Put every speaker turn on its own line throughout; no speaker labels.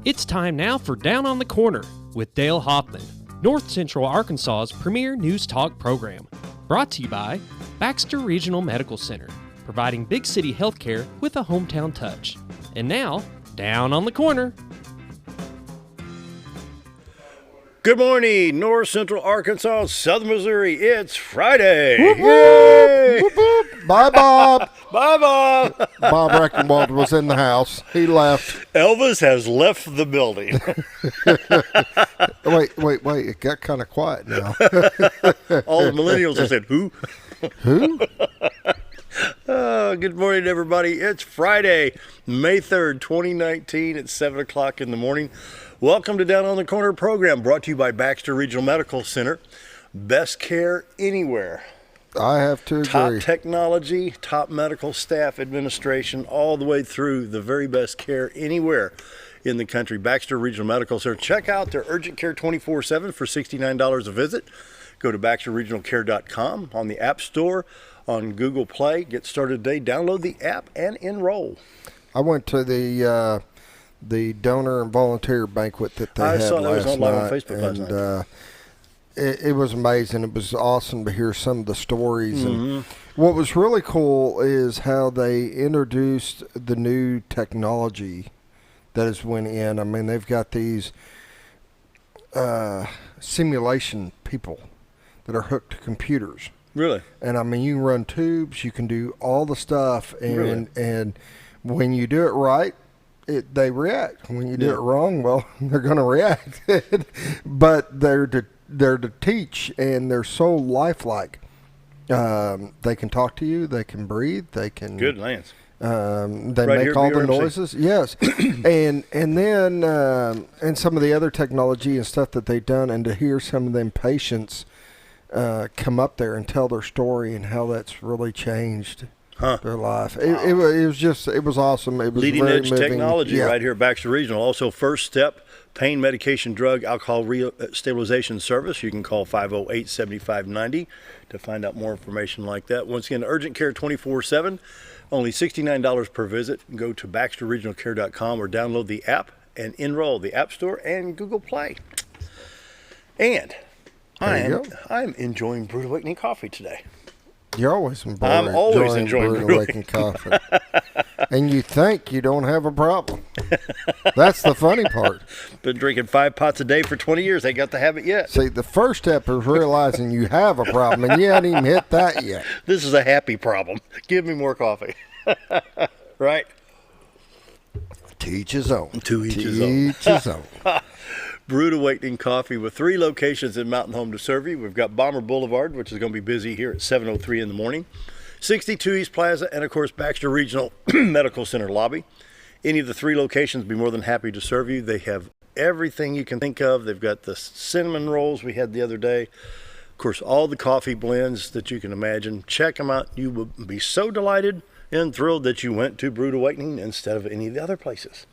It's time now for Down on the Corner with Dale Hoffman, North Central Arkansas's premier news talk program. Brought to you by Baxter Regional Medical Center, providing big city healthcare with a hometown touch. And now, Down on the Corner.
Good morning, North Central Arkansas, Southern Missouri. It's Friday.
Whoop,
Yay!
whoop, whoop. Bye, Bob.
Bye, Bob.
Bob Reckenwald was in the house. He left.
Elvis has left the building.
Wait. It got kind of quiet now.
All the millennials have said, who?
Who?
Oh, good morning, everybody. It's Friday, May 3rd, 2019. It's 7 o'clock in the morning. Welcome to Down on the Corner program, brought to you by Baxter Regional Medical Center. Best care anywhere.
I have to agree.
Top technology, top medical staff administration, all the way through the very best care anywhere in the country. Baxter Regional Medical Center. Check out their urgent care 24/7 for $69 a visit. Go to baxterregionalcare.com on the App Store, on Google Play. Get started today. Download the app and enroll.
I went to the donor and volunteer banquet that they had
I saw that was
last
on live on
night,
Facebook last night.
It was amazing. It was awesome to hear some of the stories.
Mm-hmm.
And what was really cool is how they introduced the new technology that has went in. I mean, they've got these simulation people that are hooked to computers.
Really?
And I mean, you can run tubes, you can do all the stuff, and
Really?
and when you do it right, they react. When you do it wrong, well, they're going to react. But they're to teach, and they're so lifelike. They can talk to you. They can breathe. They can.
Good, Lance.
They
Right
make
here,
all the
BRMC.
noises. Yes, and then and some of the other technology and stuff that they've done, and to hear some of them patients come up there and tell their story and how that's really changed their life. It was awesome. It was
Leading
very
edge
moving.
technology
Yeah.
right here at Baxter Regional. Also, First Step Pain Medication Drug Alcohol Stabilization Service. You can call 508-7590 to find out more information like that. Once again, urgent care 24/7, only $69 per visit. Go to baxterregionalcare.com or download the app and enroll the App Store and Google Play. And I'm enjoying Brewed Awakening coffee today.
You're always
I'm always enjoying
Brewed Awakening coffee. And you think you don't have a problem. That's the funny part.
Been drinking 5 pots a day for 20 years. Ain't got the habit yet.
See, the first step is realizing you have a problem, and you haven't even hit that yet.
This is a happy problem. Give me more coffee. Right?
To each his own.
To each his own. Brewed Awakening Coffee with 3 locations in Mountain Home to serve you. We've got Bomber Boulevard, which is going to be busy here at 7:03 in the morning. 62 East Plaza, and of course Baxter Regional Medical Center lobby. Any of the 3 locations be more than happy to serve you. They have everything you can think of. They've got the cinnamon rolls we had the other day. Of course, all the coffee blends that you can imagine. Check them out. You will be so delighted and thrilled that you went to Brewed Awakening instead of any of the other places.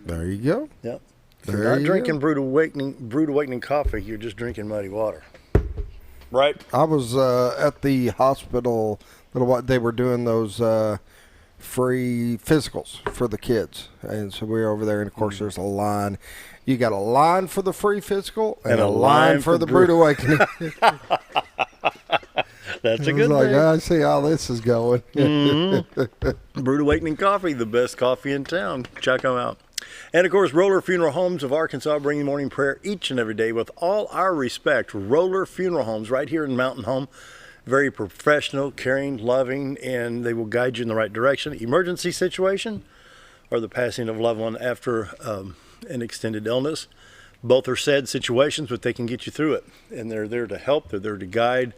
There you go.
Yep. If you're not drinking Brewed Awakening coffee, you're just drinking muddy water. Right?
I was at the hospital. They were doing those free physicals for the kids, and so we were over there. And of course, there's a line. You got a line for the free physical and a line for the Brewed Awakening.
That's a good thing.
I see how this is going.
Mm-hmm. Brewed Awakening Coffee, the best coffee in town. Check them out. And, of course, Roller Funeral Homes of Arkansas, bringing morning prayer each and every day with all our respect. Roller Funeral Homes right here in Mountain Home. Very professional, caring, loving, and they will guide you in the right direction. Emergency situation or the passing of a loved one after an extended illness. Both are sad situations, but they can get you through it. And they're there to help. They're there to guide,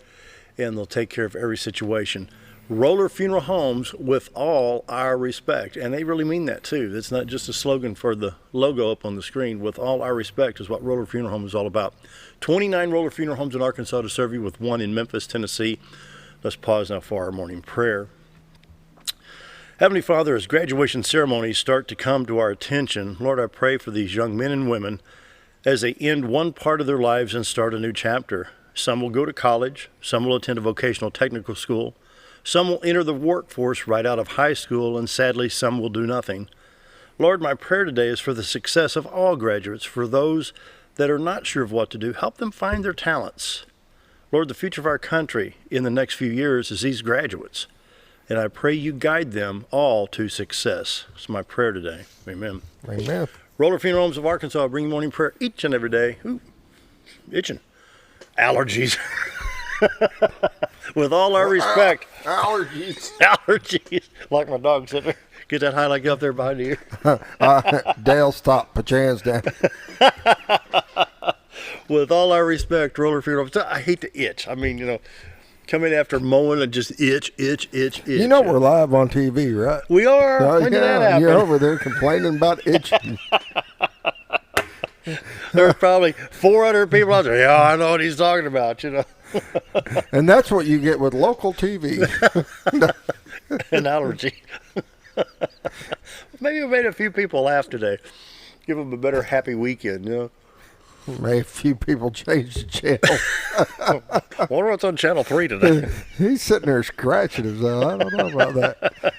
and they'll take care of every situation. Roller Funeral Homes with all our respect. And they really mean that too. That's not just a slogan for the logo up on the screen. With all our respect is what Roller Funeral Home is all about. 29 Roller Funeral Homes in Arkansas to serve you, with 1 in Memphis, Tennessee. Let's pause now for our morning prayer. Heavenly Father, as graduation ceremonies start to come to our attention, Lord, I pray for these young men and women as they end one part of their lives and start a new chapter. Some will go to college. Some will attend a vocational technical school. Some will enter the workforce right out of high school, and sadly, some will do nothing. Lord, my prayer today is for the success of all graduates. For those that are not sure of what to do, help them find their talents. Lord, the future of our country in the next few years is these graduates. And I pray you guide them all to success. It's my prayer today. Amen.
Amen.
Roller Funeral Homes of Arkansas bring morning prayer each and every day. Ooh, itching. Allergies. With all our respect.
Allergies.
Allergies. Like my dog sitting there. Get that highlight up there behind you.
Dale, stop. Put your hands down.
With all our respect, Roller Funeral Homes. I hate to itch. I mean, come in after mowing and just itch.
You know we're live on TV, right?
We are. When did that happen?
You're over there complaining about itching.
There's probably 400 people out there. Yeah, I know what he's talking about,
And that's what you get with local TV.
An allergy. Maybe we made a few people laugh today. Give them a better happy weekend,
Maybe a few people change the channel.
Wonder what's on Channel 3 today.
He's sitting there scratching himself. I don't know about that.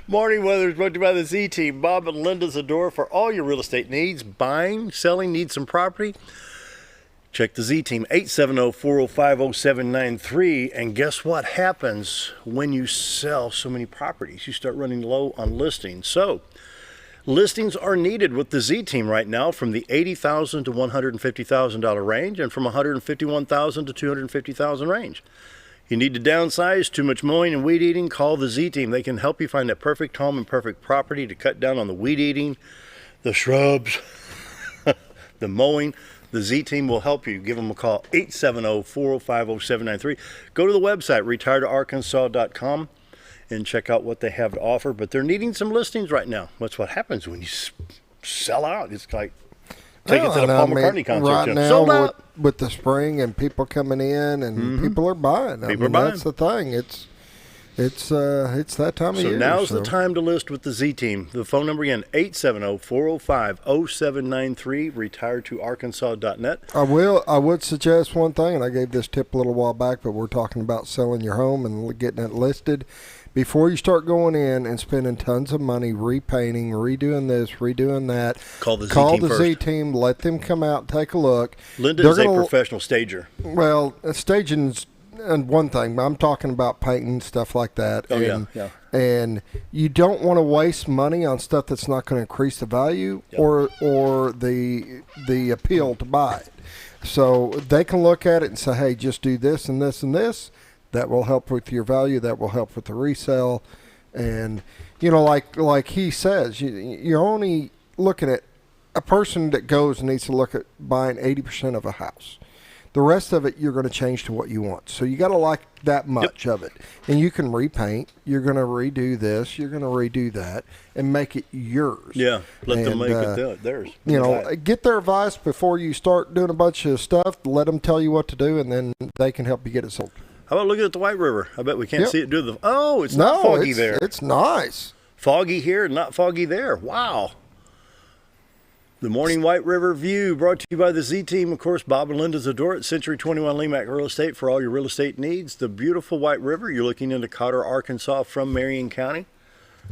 Morning weather is brought to you by the Z Team. Bob and Linda's a door for all your real estate needs. Buying, selling, need some property. Check the Z Team, 870-405-0793. And guess what happens when you sell so many properties? You start running low on listings. So, listings are needed with the Z Team right now from the $80,000 to $150,000 range and from $151,000 to $250,000 range. You need to downsize, too much mowing and weed eating, call the Z Team. They can help you find that perfect home and perfect property to cut down on the weed eating, the shrubs, the mowing. The Z Team will help you. Give them a call, 870-405-0793. Go to the website, retiredarkansas.com, and check out what they have to offer. But they're needing some listings right now. That's what happens when you sell out. It's like take it to the Paul McCartney concert.
Right now,
sold out.
With the spring and people coming in and people are buying.
People are buying.
That's the thing. It's that time of year.
So now's the time to list with the Z Team. The phone number again, 870-405-0793, retiredtoarkansas.net.
I would suggest one thing, and I gave this tip a little while back, but we're talking about selling your home and getting it listed. Before you start going in and spending tons of money repainting, redoing this, redoing that,
call the
Z Team, let them come out and take a look.
Linda is a professional stager.
Well, staging's one thing. I'm talking about painting, stuff like that.
Oh,
and,
yeah.
And you don't want to waste money on stuff that's not going to increase the value or the appeal to buy it. So they can look at it and say, hey, just do this and this and this. That will help with your value. That will help with the resale. And, like he says, you're only looking at a person that goes and needs to look at buying 80% of a house. The rest of it, you're going to change to what you want. So you got to like that much of it. And you can repaint. You're going to redo this. You're going to redo that and make it yours.
Yeah, let them make it theirs.
Get their advice before you start doing a bunch of stuff. Let them tell you what to do, and then they can help you get it sold.
How about looking at the White River? I bet we can't see it it's not foggy there.
It's nice.
Foggy here, not foggy there. Wow. The morning White River view brought to you by the Z Team. Of course, Bob and Linda's Adore at Century 21 Lemac Real Estate for all your real estate needs. The beautiful White River. You're looking into Cotter, Arkansas from Marion County.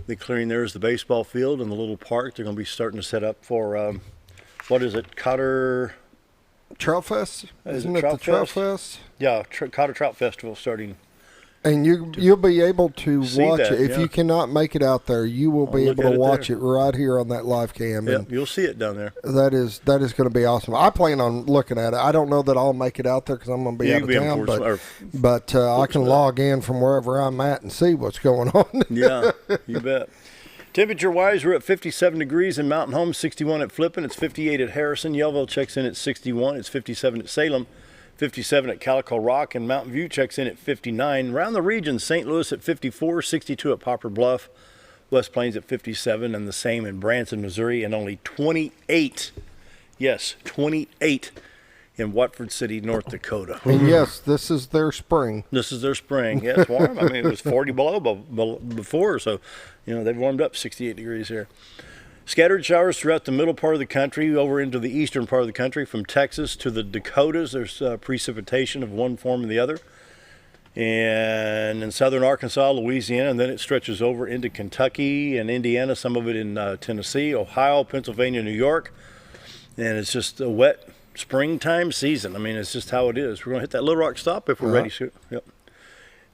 The clearing there is the baseball field and the little park. They're going to be starting to set up for, Cotter
Trout Fest? Isn't it
Trout
the Trout Fest?
Yeah, Cotter Trout Festival starting.
And you'll be able to watch it. If
yeah.
you cannot make it out there, you will be able to watch it right here on that live cam.
Yep, you'll see it down there.
That is going to be awesome. I plan on looking at it. I don't know that I'll make it out there because I'm going to be out of town, but I can log in from wherever I'm at and see what's going on.
Yeah, you bet. Temperature-wise, we're at 57 degrees in Mountain Home, 61 at Flippin. It's 58 at Harrison. Yellville checks in at 61. It's 57 at Salem. 57 at Calico Rock, and Mountain View checks in at 59. Around the region, St. Louis at 54, 62 at Poplar Bluff, West Plains at 57, and the same in Branson, Missouri, and only 28, yes, 28 in Watford City, North Dakota.
And yes, this is their spring.
This is their spring. Yeah, it's warm. I mean, it was 40 below before, so, they've warmed up 68 degrees here. Scattered showers throughout the middle part of the country, over into the eastern part of the country, from Texas to the Dakotas. There's precipitation of one form or the other. And in southern Arkansas, Louisiana, and then it stretches over into Kentucky and Indiana, some of it in Tennessee, Ohio, Pennsylvania, New York. And it's just a wet springtime season. I mean, it's just how it is. We're going to hit that Little Rock stop if we're ready to. Yep.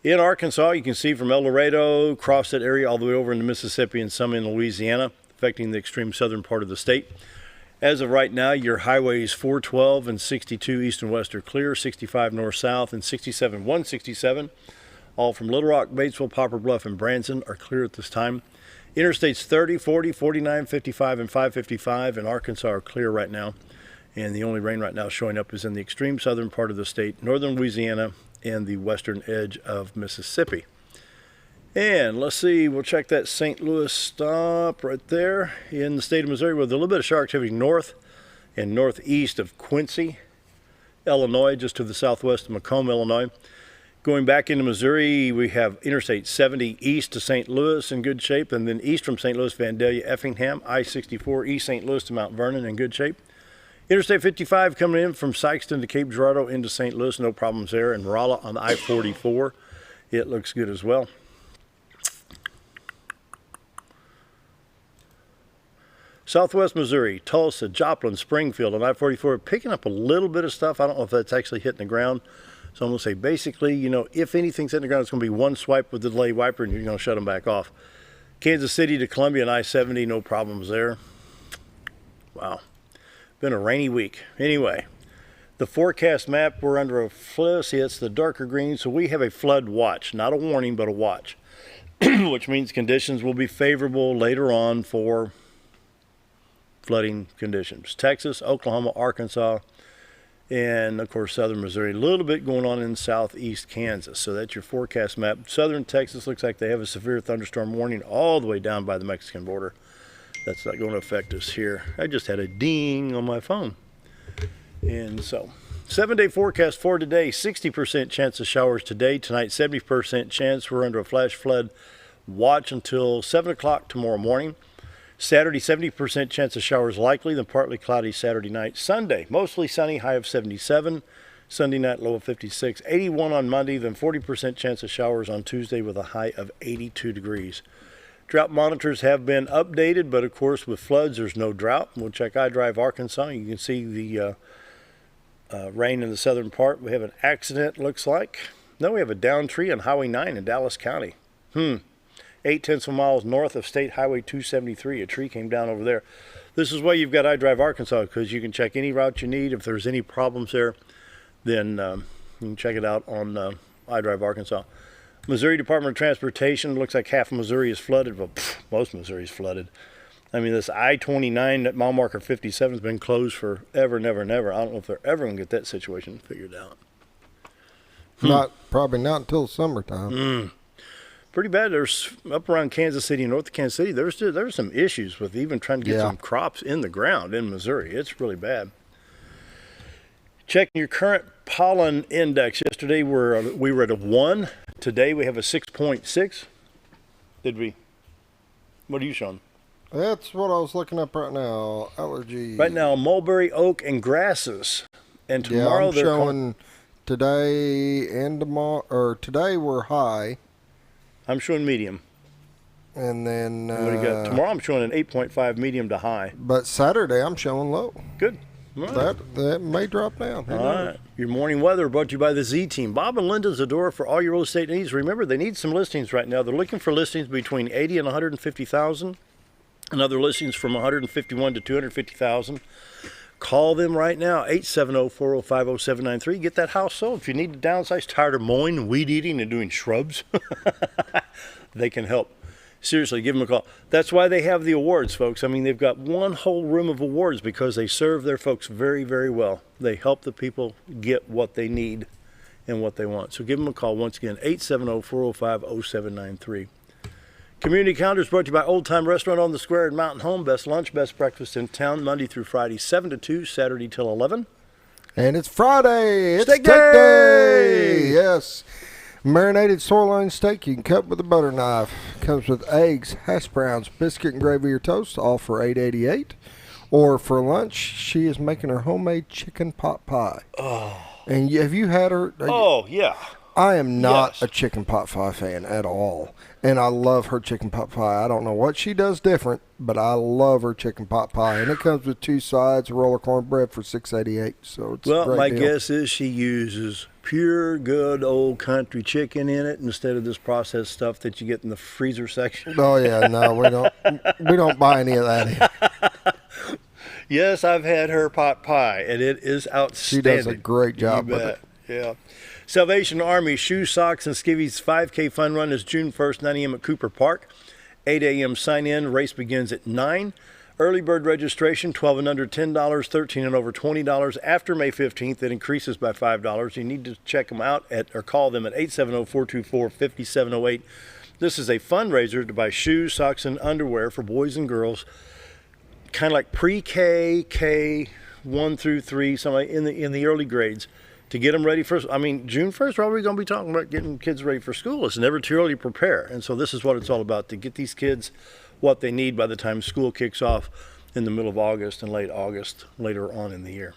In Arkansas, you can see from El Dorado, across that area, all the way over into Mississippi and some in Louisiana, affecting the extreme southern part of the state. As of right now, your highways 412 and 62 east and west are clear, 65 north-south, and 67, 167, all from Little Rock, Batesville, Poplar Bluff, and Branson are clear at this time. Interstates 30, 40, 49, 55, and 555 in Arkansas are clear right now. And the only rain right now showing up is in the extreme southern part of the state, northern Louisiana, and the western edge of Mississippi. And let's see, we'll check that St. Louis stop right there in the state of Missouri with a little bit of shower activity north and northeast of Quincy, Illinois, just to the southwest of Macomb, Illinois. Going back into Missouri, we have Interstate 70 east to St. Louis in good shape, and then east from St. Louis, Vandalia, Effingham, I-64 east St. Louis to Mount Vernon in good shape. Interstate 55 coming in from Sykeston to Cape Girardeau into St. Louis, no problems there. And Rolla on the I-44, it looks good as well. Southwest Missouri, Tulsa, Joplin, Springfield, and I-44 picking up a little bit of stuff. I don't know if that's actually hitting the ground. So I'm going to say basically, you know, if anything's hitting the ground, it's going to be one swipe with the delay wiper and you're going to shut them back off. Kansas City to Columbia and I-70, no problems there. Wow. Been a rainy week. Anyway, the forecast map, we're under a flood. See, it's the darker green. So we have a flood watch, not a warning, but a watch, which means conditions will be favorable later on for flooding conditions. Texas, Oklahoma, Arkansas, and of course southern Missouri. A little bit going on in southeast Kansas. So that's your forecast map. Southern Texas looks like they have a severe thunderstorm warning all the way down by the Mexican border. That's not going to affect us here. I just had a ding on my phone. And so 7-day forecast for today, 60% chance of showers today. Tonight, 70% chance. We're under a flash flood watch until 7 o'clock tomorrow morning. Saturday, 70% chance of showers likely, then partly cloudy Saturday night. Sunday, mostly sunny, high of 77. Sunday night, low of 56. 81 on Monday, then 40% chance of showers on Tuesday with a high of 82 degrees. Drought monitors have been updated, but of course with floods, there's no drought. We'll check iDrive Arkansas. You can see the rain in the southern part. We have an accident, looks like. No, we have a downed tree on Highway 9 in Dallas County. 0.8 miles north of State Highway 273. A tree came down over there. This is why you've got iDrive Arkansas, because you can check any route you need. If there's any problems there, then you can check it out on iDrive Arkansas. Missouri Department of Transportation, looks like half of Missouri is flooded. Well, most Missouri is flooded. I mean, this I-29 at mile marker 57 has been closed forever, never, never. I don't know if they're ever going to get that situation figured out.
Probably not until summertime.
Pretty bad. There's up around Kansas City and north of Kansas City. There's some issues with even trying to get some crops in the ground in Missouri. It's really bad. Checking your current pollen index. Yesterday we were at a 1. Today we have a 6.6. Did we? What are you showing?
That's what I was looking up right now. Allergy.
Right now, mulberry, oak, and grasses. And tomorrow
I'm showing today and tomorrow. Or today we're high.
I'm showing medium.
And then
what do you got? Tomorrow I'm showing an 8.5 medium to high.
But Saturday I'm showing low.
Good. Right.
That may drop down.
All right. Your morning weather brought to you by the Z Team. Bob and Linda Zadora for all your real estate needs. Remember, they need some listings right now. They're looking for listings between 80 and 150,000, and other listings from 151 to 250,000. Call them right now, 870-405-0793. Get that house sold. If you need to downsize, tired of mowing, weed eating, and doing shrubs, they can help. Seriously, give them a call. That's why they have the awards, folks. I mean, they've got one whole room of awards because they serve their folks very, very well. They help the people get what they need and what they want. So give them a call once again, 870-405-0793. Community Calendars brought to you by Old Time Restaurant on the Square in Mountain Home. Best lunch, best breakfast in town, Monday through Friday, 7 to 2, Saturday till 11.
And it's Friday. It's
Steak
Day. Yes. Marinated sirloin steak you can cut with a butter knife. Comes with eggs, hash browns, biscuit and gravy or toast, all for $8.88. Or for lunch, she is making her homemade chicken pot pie.
Oh.
And have you had her?
Oh, yeah.
I am not
Yes.
a chicken pot pie fan at all, and I love her chicken pot pie. I don't know what she does different, but I love her chicken pot pie, and it comes with 2 sides, a roll of cornbread for $6.88. So it's a
Well,
great
my
deal.
guess is she uses pure, good old country chicken in it instead of this processed stuff that you get in the freezer section.
Oh yeah, no, we don't buy any of that here.
Yes, I've had her pot pie, and it is outstanding.
She does a great job
You
with
bet.
it.
Yeah. Salvation Army Shoes, Socks, and Skivvies 5K Fun Run is June 1st, 9 a.m. at Cooper Park. 8 a.m. sign-in. Race begins at 9. Early bird registration, 12 and under $10, 13 and over $20. After May 15th, it increases by $5. You need to check them out or call them at 870-424-5708. This is a fundraiser to buy shoes, socks, and underwear for boys and girls, kind of like pre-K, K1 through 3, something in the early grades, to get them ready for, June 1st, we're probably going to be talking about getting kids ready for school. It's never too early to prepare. And so this is what it's all about, to get these kids what they need by the time school kicks off in the middle of August and late August, later on in the year.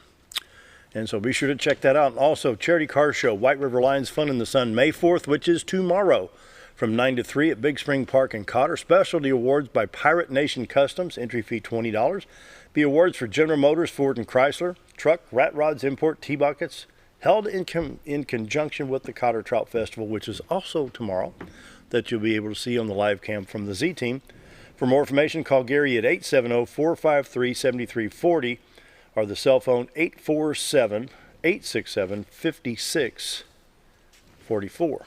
And so be sure to check that out. And also, Charity Car Show, White River Lions Fun in the Sun, May 4th, which is tomorrow, from 9 to 3 at Big Spring Park in Cotter. Specialty awards by Pirate Nation Customs, entry fee $20. Be awards for General Motors, Ford, and Chrysler, truck, rat rods, import, T-buckets, held in conjunction with the Cotter Trout Festival, which is also tomorrow, that you'll be able to see on the live cam from the Z-Team. For more information, call Gary at 870-453-7340 or the cell phone 847-867-5644.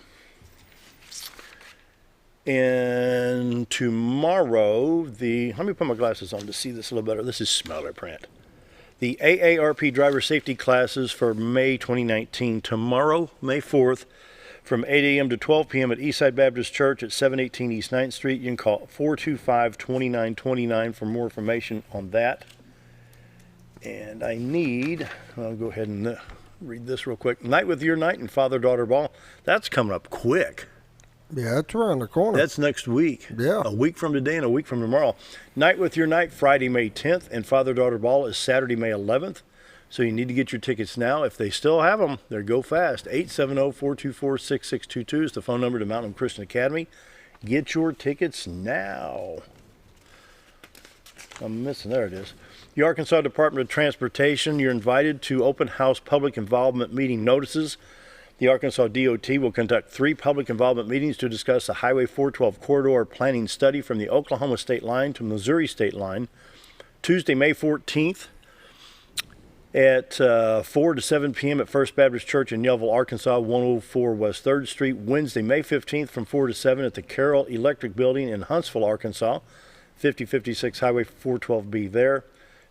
And tomorrow, let me put my glasses on to see this a little better. This is smaller print. The AARP driver safety classes for May 2019, tomorrow, May 4th, from 8 a.m. to 12 p.m. at Eastside Baptist Church at 718 East 9th Street. You can call 425-2929 for more information on that. And I'll go ahead and read this real quick. Night with Your Night and Father-Daughter Ball. That's coming up quick.
Yeah, it's around the corner.
That's next week.
Yeah.
A week from today and a week from tomorrow. Night with Your Night, Friday, May 10th, and Father-Daughter Ball is Saturday, May 11th. So you need to get your tickets now. If they still have them, they're go fast. 870-424-6622 is the phone number to Mountain Christian Academy. Get your tickets now. There it is. The Arkansas Department of Transportation, you're invited to open house public involvement meeting notices. The Arkansas DOT will conduct 3 public involvement meetings to discuss the Highway 412 corridor planning study from the Oklahoma state line to Missouri state line. Tuesday, May 14th at 4 to 7 p.m. at First Baptist Church in Yellville, Arkansas, 104 West 3rd Street. Wednesday, May 15th from 4 to 7 at the Carroll Electric Building in Huntsville, Arkansas, 5056 Highway 412B there.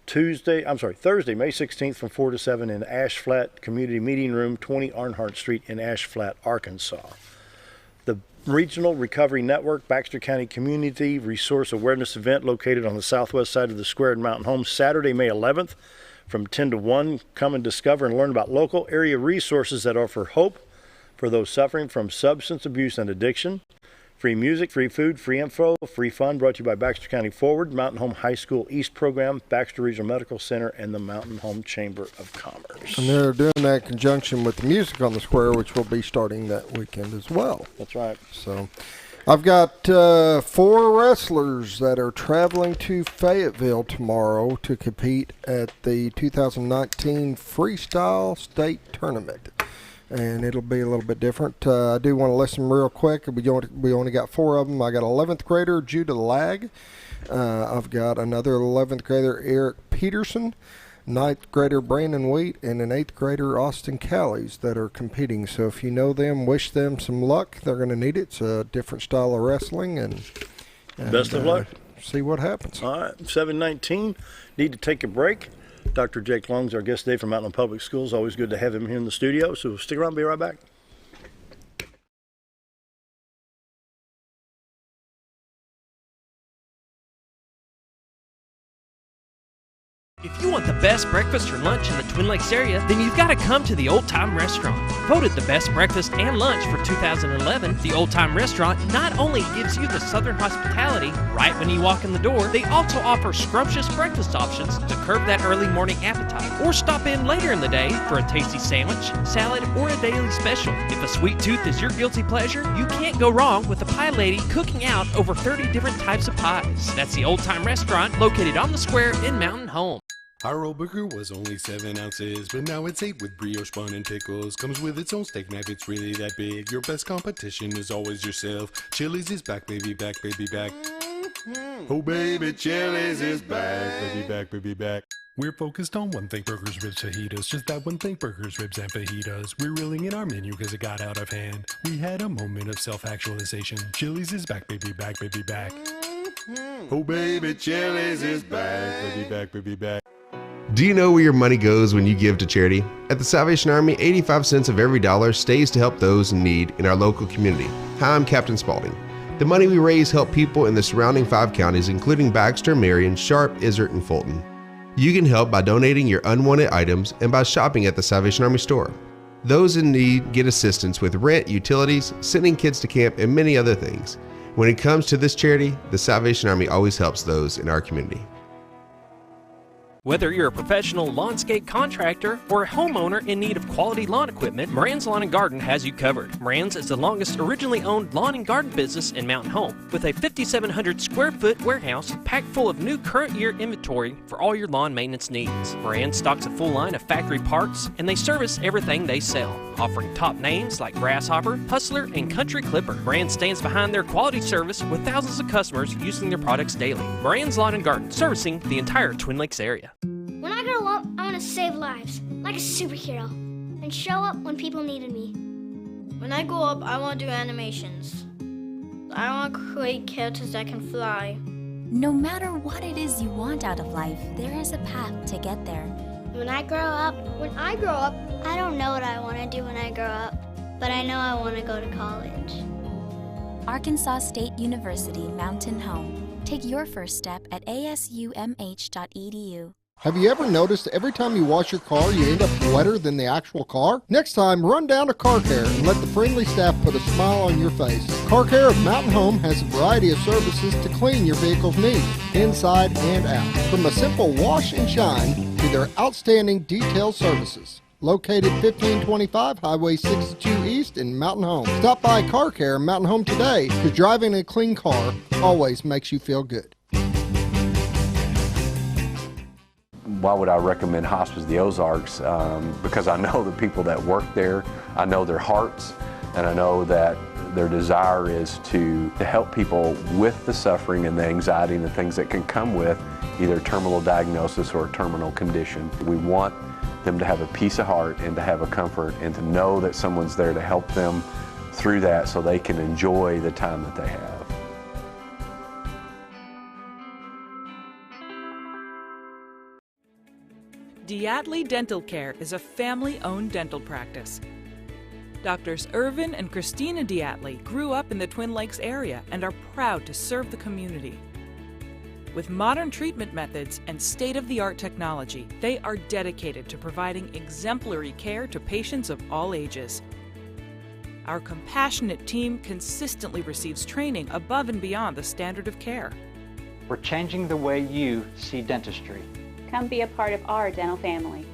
Thursday, May 16th from 4 to 7 in Ash Flat Community Meeting Room, 20 Arnhart Street in Ash Flat, Arkansas. The Regional Recovery Network Baxter County Community Resource Awareness Event located on the southwest side of the square in Mountain Home, Saturday, May 11th from 10 to 1. Come and discover and learn about local area resources that offer hope for those suffering from substance abuse and addiction. Free music, free food, free info, free fun, brought to you by Baxter County Forward, Mountain Home High School East Program, Baxter Regional Medical Center, and the Mountain Home Chamber of Commerce.
And they're doing that in conjunction with the Music on the Square, which will be starting that weekend as well.
That's right.
So I've got 4 wrestlers that are traveling to Fayetteville tomorrow to compete at the 2019 Freestyle State Tournament. And it'll be a little bit different. I do want to list them real quick. We only got 4 of them. I got 11th grader Judah Lag. I've got another 11th grader Eric Peterson, 9th grader Brandon Wheat, and an 8th grader Austin Callies that are competing. So if you know them, wish them some luck. They're going to need it. It's a different style of wrestling. And
Best of luck.
See what happens.
All right, 7:19. Need to take a break. Dr. Jake Long's our guest today from Mountain Public Schools. Always good to have him here in the studio. So stick around, be right back.
If you want the best breakfast or lunch in the Twin Lakes area, then you've got to come to the Old Time Restaurant. Voted the best breakfast and lunch for 2011, the Old Time Restaurant not only gives you the Southern hospitality right when you walk in the door, they also offer scrumptious breakfast options to curb that early morning appetite. Or stop in later in the day for a tasty sandwich, salad, or a daily special. If a sweet tooth is your guilty pleasure, you can't go wrong with a pie lady cooking out over 30 different types of pies. That's the Old Time Restaurant, located on the square in Mountain Home.
Our old burger was only 7 ounces, but now it's 8 with brioche bun and pickles. Comes with its own steak knife, it's really that big. Your best competition is always yourself. Chili's is back, baby, back, baby, back. Oh, baby, Chili's is back, baby, back, baby, back. We're focused on one thing, burgers, ribs, fajitas. Just that one thing, burgers, ribs, and fajitas. We're reeling in our menu because it got out of hand. We had a moment of self-actualization. Chili's is back, baby, back, baby, back. Oh, baby, Chili's is back, baby, back, baby, back.
Do you know where your money goes when you give to charity? At the Salvation Army, 85 cents of every dollar stays to help those in need in our local community. Hi, I'm Captain Spaulding. The money we raise help people in the surrounding 5 counties, including Baxter, Marion, Sharp, Izzard, and Fulton. You can help by donating your unwanted items and by shopping at the Salvation Army store. Those in need get assistance with rent, utilities, sending kids to camp, and many other things. When it comes to this charity, the Salvation Army always helps those in our community.
Whether you're a professional lawnscape contractor or a homeowner in need of quality lawn equipment, Moran's Lawn & Garden has you covered. Moran's is the longest originally owned lawn and garden business in Mountain Home, with a 5,700 square foot warehouse packed full of new current year inventory for all your lawn maintenance needs. Moran stocks a full line of factory parts, and they service everything they sell, offering top names like Grasshopper, Hustler, and Country Clipper. Moran stands behind their quality service with thousands of customers using their products daily. Moran's Lawn & Garden, servicing the entire Twin Lakes area.
When I grow up, I want to save lives, like a superhero, and show up when people needed me.
When I grow up, I want to do animations. I want to create characters that can fly.
No matter what it is you want out of life, there is a path to get there.
When I grow up, I don't know what I want to do when I grow up, but I know I want to go to college.
Arkansas State University Mountain Home. Take your first step at asumh.edu.
Have you ever noticed every time you wash your car, you end up wetter than the actual car? Next time, run down to Car Care and let the friendly staff put a smile on your face. Car Care of Mountain Home has a variety of services to clean your vehicle's needs, inside and out. From a simple wash and shine to their outstanding detailed services. Located 1525 Highway 62 East in Mountain Home. Stop by Car Care Mountain Home today, because driving a clean car always makes you feel good.
Why would I recommend Hospice of the Ozarks? Because I know the people that work there, I know their hearts, and I know that their desire is to help people with the suffering and the anxiety and the things that can come with either terminal diagnosis or a terminal condition. We want them to have a peace of heart and to have a comfort and to know that someone's there to help them through that so they can enjoy the time that they have.
Diatley Dental Care is a family-owned dental practice. Doctors Irvin and Christina Diatley grew up in the Twin Lakes area and are proud to serve the community. With modern treatment methods and state-of-the-art technology, they are dedicated to providing exemplary care to patients of all ages. Our compassionate team consistently receives training above and beyond the standard of care.
We're changing the way you see dentistry.
Come be a part of our dental family.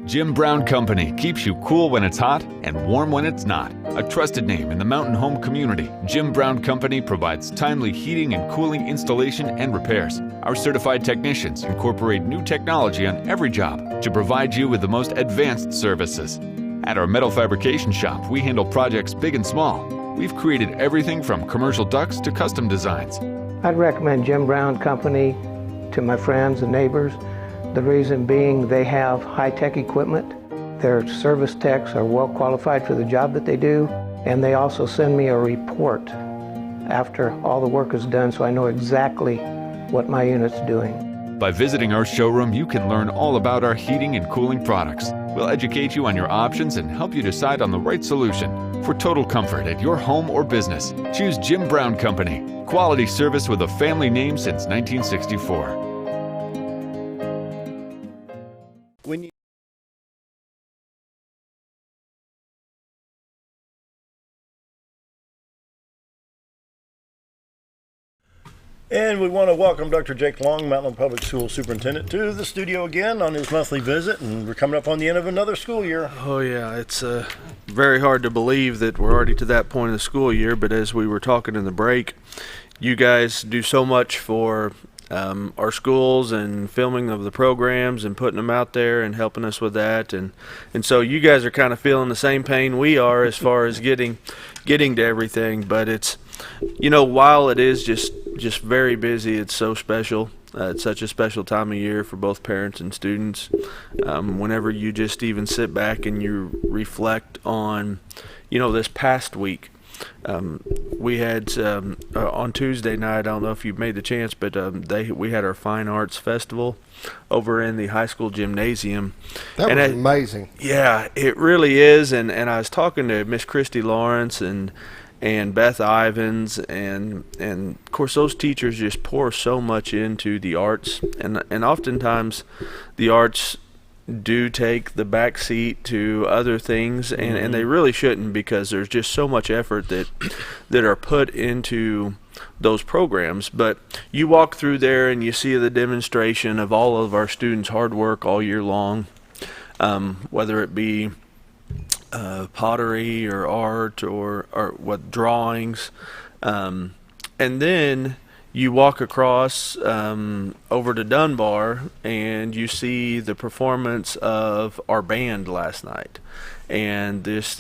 Jim Brown Company keeps you cool when it's hot and warm when it's not. A trusted name in the mountain home community, Jim Brown Company provides timely heating and cooling installation and repairs. Our certified technicians incorporate new technology on every job to provide you with the most advanced services. At our metal fabrication shop, we handle projects big and small. We've created everything from commercial ducts to custom designs.
I'd recommend Jim Brown Company to my friends and neighbors. The reason being they have high-tech equipment. Their service techs are well qualified for the job that they do, and they also send me a report after all the work is done so I know exactly what my unit's doing.
By visiting our showroom, you can learn all about our heating and cooling products. We'll educate you on your options and help you decide on the right solution. For total comfort at your home or business, choose Jim Brown Company. Quality service with a family name since 1964.
And we want to welcome Dr. Jake Long, Mountain Public School Superintendent, to the studio again on his monthly visit, and we're coming up on the end of another school year.
Oh yeah, it's very hard to believe that we're already to that point of the school year, but as we were talking in the break, you guys do so much for our schools and filming of the programs and putting them out there and helping us with that, and so you guys are kind of feeling the same pain we are as far as getting to everything, but it's, you know, while it is just very busy, it's so special. It's such a special time of year for both parents and students. Whenever you just even sit back and you reflect on, you know, this past week, we had on Tuesday night, I don't know if you made the chance, but we had our Fine Arts Festival over in the high school gymnasium.
That was amazing.
Yeah, it really is. And I was talking to Miss Christy Lawrence and Beth Ivins, and of course those teachers just pour so much into the arts, and oftentimes the arts do take the back seat to other things, and they really shouldn't, because there's just so much effort that are put into those programs. But you walk through there and you see the demonstration of all of our students' hard work all year long, whether it be pottery or art or what drawings, and then you walk across over to Dunbar and you see the performance of our band last night, and this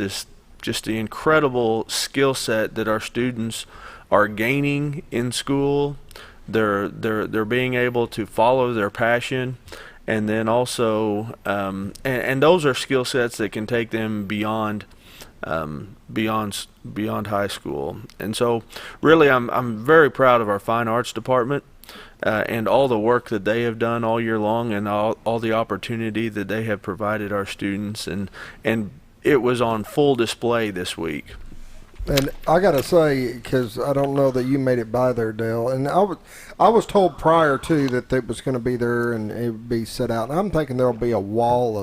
just the incredible skill set that our students are gaining in school. They're being able to follow their passion. And then also, and those are skill sets that can take them beyond high school. And so, really, I'm very proud of our Fine Arts Department and all the work that they have done all year long, and all the opportunity that they have provided our students. And it was on full display this week.
And I got to say, because I don't know that you made it by there, Dale, and I was told prior to that it was going to be there and it would be set out. And I'm thinking there'll be a wall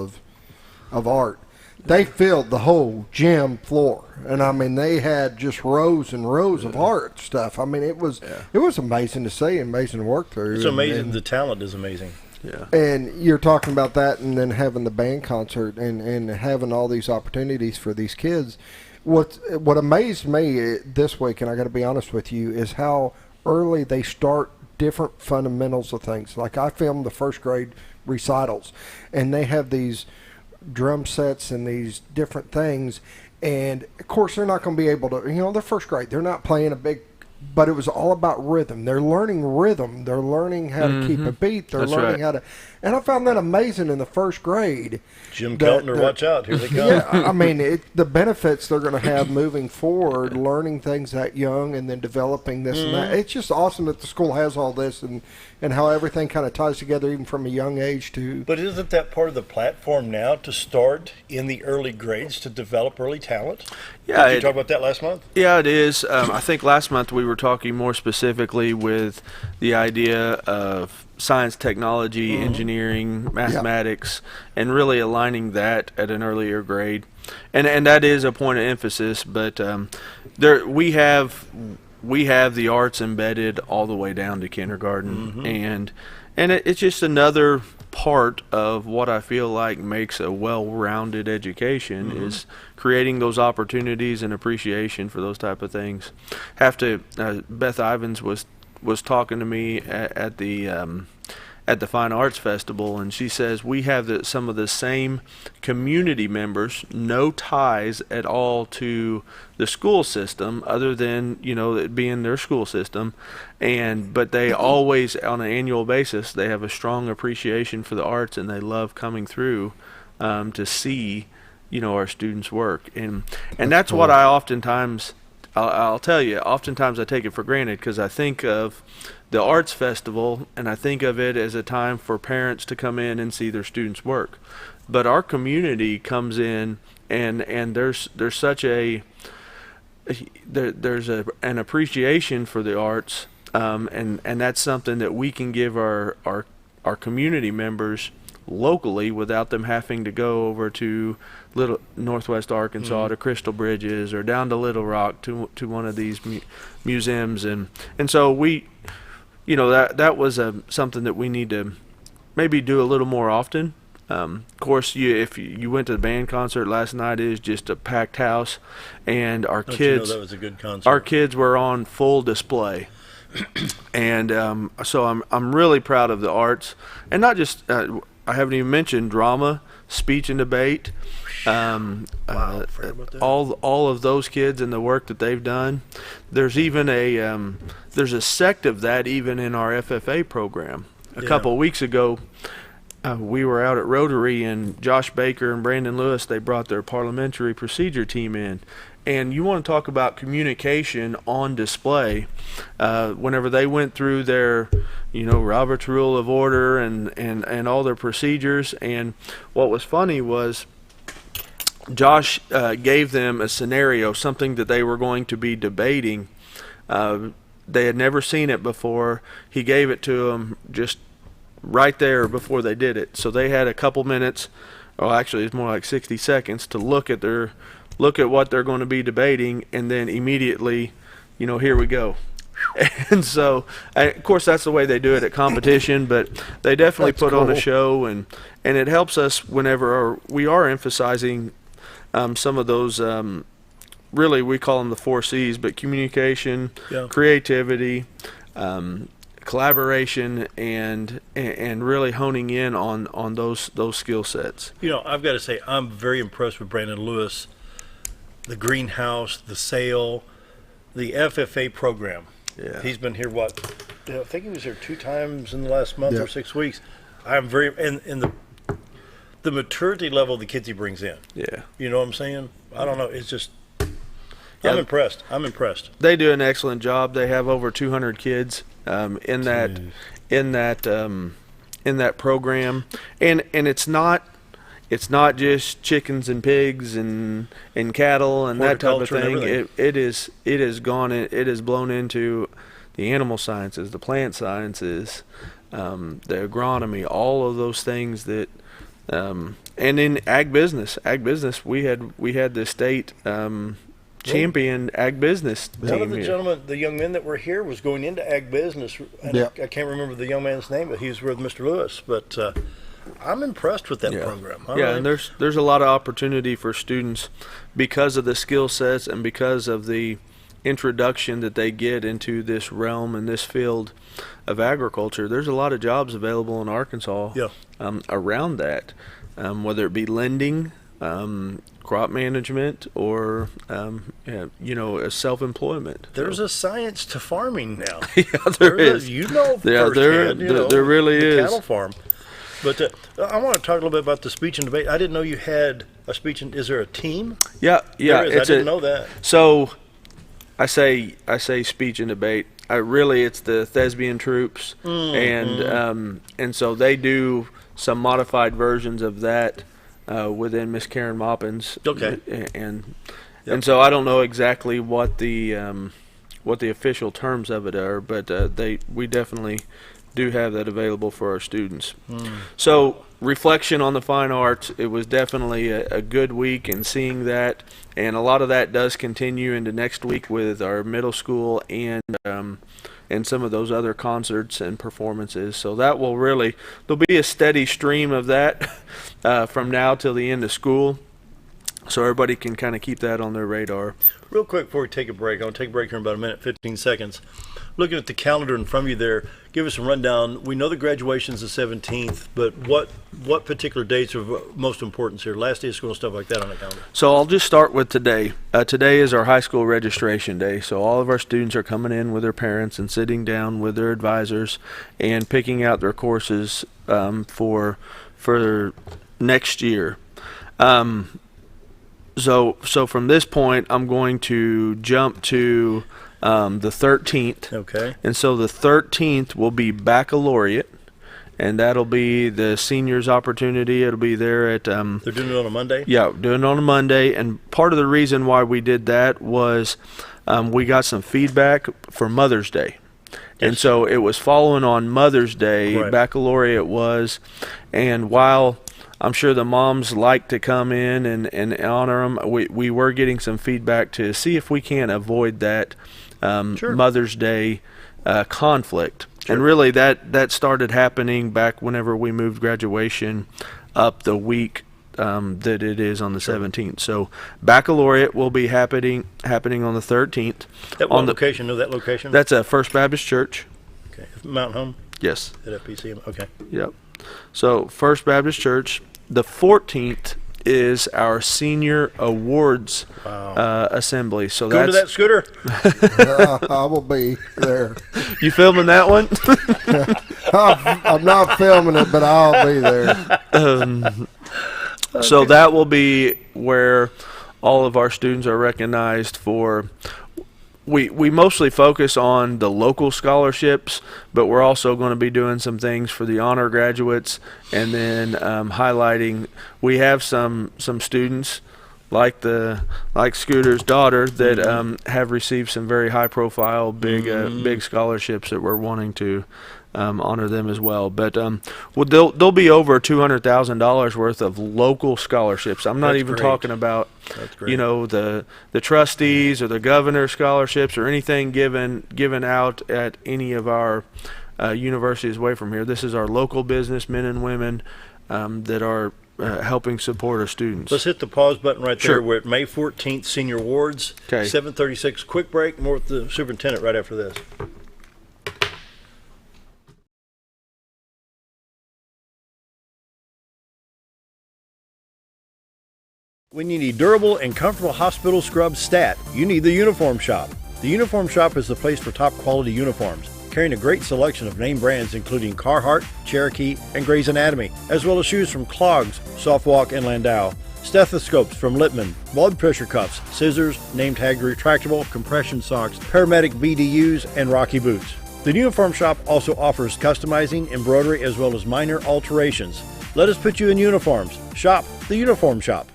of art. They filled the whole gym floor, and I mean they had just rows and rows of art stuff. I mean it was amazing to see, amazing to work through.
It's amazing. The talent is amazing.
Yeah.
And you're talking about that, and then having the band concert and having all these opportunities for these kids. What amazed me this week, and I got to be honest with you, is how early they start different fundamentals of things. Like I filmed the first grade recitals, and they have these drum sets and these different things, and of course they're not going to be able to, they're first grade. They're not playing a big, but it was all about rhythm. They're learning rhythm. They're learning how to keep a beat. They're learning how to, and I found that amazing in the first grade.
Jim Keltner, watch out, here they come.
Yeah, I mean, the benefits they're going to have moving forward, learning things that young and then developing this and that. It's just awesome that the school has all this and how everything kind of ties together even from a young age to.
But isn't that part of the platform now to start in the early grades to develop early talent?
Yeah.
Did you talk about that last month?
Yeah, it is. I think last month we were talking more specifically with the idea of science, technology, engineering, mathematics, and really aligning that at an earlier grade. And that is a point of emphasis, but we have the arts embedded all the way down to kindergarten, and it's just another part of what I feel like makes a well-rounded education is creating those opportunities and appreciation for those type of things. Beth Ivins was talking to me at the Fine Arts Festival, and she says we have some of the same community members, no ties at all to the school system other than, it being their school system, but they always, on an annual basis, they have a strong appreciation for the arts, and they love coming through to see, our students' work. And that's cool. What I oftentimes, I'll tell you, oftentimes I take it for granted because I think of the Arts Festival, and I think of it as a time for parents to come in and see their students' work. but our community comes in, and there's such an appreciation for the arts, and that's something that we can give our community members locally without them having to go over to Little Northwest Arkansas to Crystal Bridges or down to Little Rock to one of these museums, and so we, that was something that we need to maybe do a little more often. Of course, if you went to the band concert last night, it is just a packed house, and our kids,
that was a good concert.
Our kids were on full display. And so I'm really proud of the arts, and not just I haven't even mentioned drama, speech and debate. All of those kids and the work that they've done. There's even there's a sect of that even in our FFA program. A couple of weeks ago, we were out at Rotary, and Josh Baker and Brandon Lewis, they brought their parliamentary procedure team in. And you want to talk about communication on display. Whenever they went through their, Robert's Rule of Order and all their procedures, and what was funny was Josh gave them a scenario, something that they were going to be debating. They had never seen it before. He gave it to them just right there before they did it. So they had a couple minutes, or actually it's more like 60 seconds, to look at what they're going to be debating, and then immediately, here we go. And so, of course, that's the way they do it at competition, but they definitely put on a show, and it helps us whenever we are emphasizing some of those, really we call them the 4 C's, but communication, creativity, collaboration, and really honing in on those skill sets.
I've got to say, I'm very impressed with Brandon Lewis. The greenhouse, the sale, the FFA program. Yeah. He's been here, I think he was here 2 times in the last month or 6 weeks. I'm very, and the maturity level of the kids he brings in. Yeah. You know what I'm saying? I don't know. It's just, I'm impressed.
They do an excellent job. They have over 200 kids in that program, and it's not just chickens and pigs and cattle and that type of thing. It has blown into the animal sciences, the plant sciences, the agronomy, all of those things that, and in ag business, we had the state champion ag business team.
One of the gentlemen, the young men that were here, was going into ag business. And I can't remember the young man's name, but he was with Mr. Lewis. But I'm impressed with that program.
And there's a lot of opportunity for students because of the skill sets and because of the introduction that they get into this realm and this field of agriculture. There's a lot of jobs available in Arkansas around that, whether it be lending, crop management, or self-employment.
There's a science to farming now.
There is.
Firsthand,
there really is.
Cattle farm. But I want to talk a little bit about the speech and debate. I didn't know you had a speech. Is there a team?
Yeah.
I didn't know that.
So I say speech and debate. It's the thespian troops, and so they do some modified versions of that within Miss Karen Maupin's.
Okay.
And so I don't know exactly what the official terms of it are, but we definitely do have that available for our students. So reflection on the fine arts, it was definitely a good week in seeing that, and a lot of that does continue into next week with our middle school and some of those other concerts and performances. So that there'll be a steady stream of that from now till the end of school, so everybody can kind of keep that on their radar.
Real quick before we take a break, I'll take a break here in about a minute, 15 seconds. Looking at the calendar in front of you there, give us a rundown. We know the graduation's the 17th, but what particular dates are of most importance here? Last day of school and stuff like that on the calendar.
So I'll just start with today. Today is our high school registration day, so all of our students are coming in with their parents and sitting down with their advisors and picking out their courses for next year. So from this point, I'm going to jump to the 13th.
Okay.
And so the 13th will be baccalaureate, and that'll be the seniors' opportunity. It'll be there at
they're doing it on a Monday?
Yeah, doing it on a Monday. And part of the reason why we did that was we got some feedback for Mother's Day. And so it was following on Mother's Day,
right.
Baccalaureate was, and while I'm sure the moms like to come in and honor them, we were getting some feedback to see if we can avoid that
Sure.
Mother's Day conflict.
Sure.
And really that started happening back whenever we moved graduation up the week that it is on the 17th. So Baccalaureate will be happening on the 13th.
At what location? Know that location?
That's at First Baptist Church.
Okay. Mountain Home?
Yes.
At FPC? Okay.
Yep. So First Baptist Church. The 14th is our senior awards assembly. So
Go to that scooter.
I will be there.
You filming that one?
I'm not filming it, but I'll be there.
So that will be where all of our students are recognized for. We mostly focus on the local scholarships, but we're also going to be doing some things for the honor graduates, and then highlighting. We have some students like Scooter's daughter that have received some very high profile big scholarships that we're wanting to honor them as well. But there'll be over $200,000 worth of local scholarships. I'm not
That's
even
great.
talking about
That's great.
the trustees or the governor scholarships or anything given out at any of our universities away from here. This is our local business men and women that are helping support our students.
Let's hit the pause button right there.
Sure.
We're at May 14th, Senior Awards.
Okay.
7:36. Quick break. More with the superintendent right after this. When you need durable and comfortable hospital scrub stat, you need the Uniform Shop. The Uniform Shop is the place for top quality uniforms, carrying a great selection of name brands including Carhartt, Cherokee, and Gray's Anatomy, as well as shoes from Clogs, Softwalk, and Landau, stethoscopes from Littman, blood pressure cuffs, scissors, name tag retractable, compression socks, paramedic BDUs, and Rocky boots. The Uniform Shop also offers customizing, embroidery, as well as minor alterations. Let us put you in uniforms. Shop the Uniform Shop.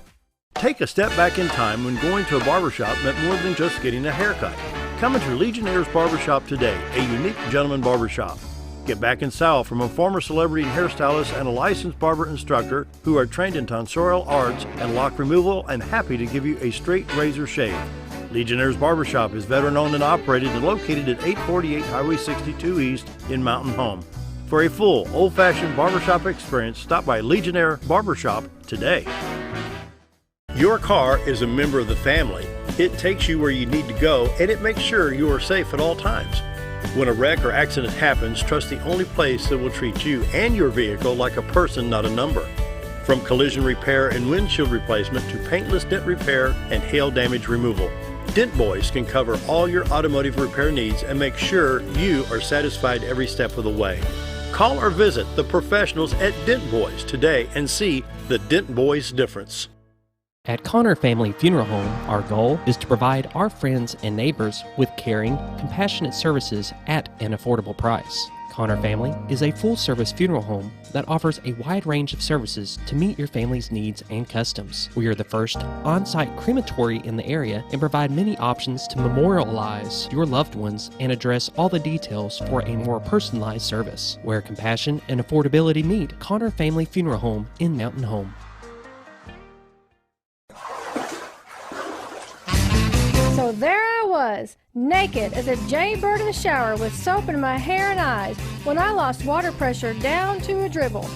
Take a step back in time when going to a barbershop meant more than just getting a haircut. Come into Legionnaire's Barbershop today, a unique gentleman barbershop. Get back in style from a former celebrity hairstylist and a licensed barber instructor who are trained in tonsorial arts and lock removal and happy to give you a straight razor shave. Legionnaire's Barbershop is veteran-owned and operated and located at 848 Highway 62 East in Mountain Home. For a full, old-fashioned barbershop experience, stop by Legionnaire Barbershop today. Your car is a member of the family. It takes you where you need to go, and it makes sure you are safe at all times. When a wreck or accident happens, trust the only place that will treat you and your vehicle like a person, not a number. From collision repair and windshield replacement to paintless dent repair and hail damage removal, Dent Boys can cover all your automotive repair needs and make sure you are satisfied every step of the way. Call or visit the professionals at Dent Boys today and see the Dent Boys difference.
At Connor Family Funeral Home, our goal is to provide our friends and neighbors with caring, compassionate services at an affordable price. Connor Family is a full-service funeral home that offers a wide range of services to meet your family's needs and customs. We are the first on-site crematory in the area and provide many options to memorialize your loved ones and address all the details for a more personalized service. Where compassion and affordability meet, Connor Family Funeral Home in Mountain Home.
So there I was, naked as a jaybird in the shower with soap in my hair and eyes when I lost water pressure down to a dribble.